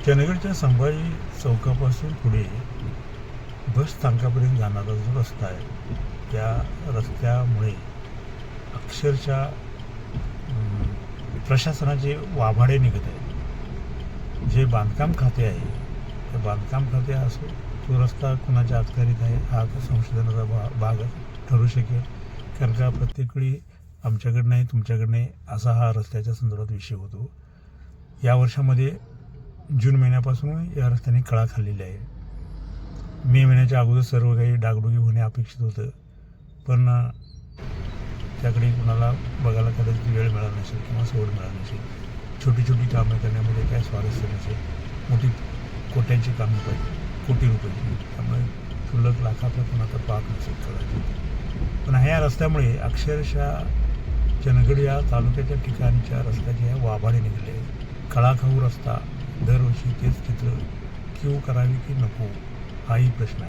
चंदगडच्या संभाजी चौकापासून पुढे बस स्थानकापर्यंत जाणारा जो रस्ता आहे त्या रस्त्यामुळे अक्षरशः प्रशासनाचे वाभाडे निघत आहे. जे बांधकाम खाते आहे ते बांधकाम खाते असो तो रस्ता कुणाच्या अखत्यारीत आहे हा संशोधनाचा भाग ठरू शकेल. कारण का प्रत्येक वेळी आमच्याकडं नाही तुमच्याकडं नाही असा हा रस्त्याच्या संदर्भात विषय होतो. या वर्षामध्ये जून महिन्यापासून या रस्त्याने कळा खाल्लेली आहे. मे महिन्याच्या अगोदर सर्व काही डागडुगी होणे अपेक्षित होतं, पण त्याकडे कुणाला बघायला कदाचित वेळ मिळाला नसेल किंवा सवड मिळाली नसेल. छोटी छोटी कामे करण्यामध्ये काय स्वारस्य नसेल. मोठी कोट्यांची कामे पाहिजे, कोटी रुपयाची, त्यामुळे क्षुल्लक लाखातलं कुणाचा पाक नसेल कदाचित. पण ह्या रस्त्यामुळे अक्षरशः चंदगड या तालुक्याच्या ठिकाणच्या रस्त्याचे ह्या वाभाडे निघाले. कळाखाऊ रस्ता दरवर्षी तेच चित्र क्यू करावी की नको हाही प्रश्न आहे.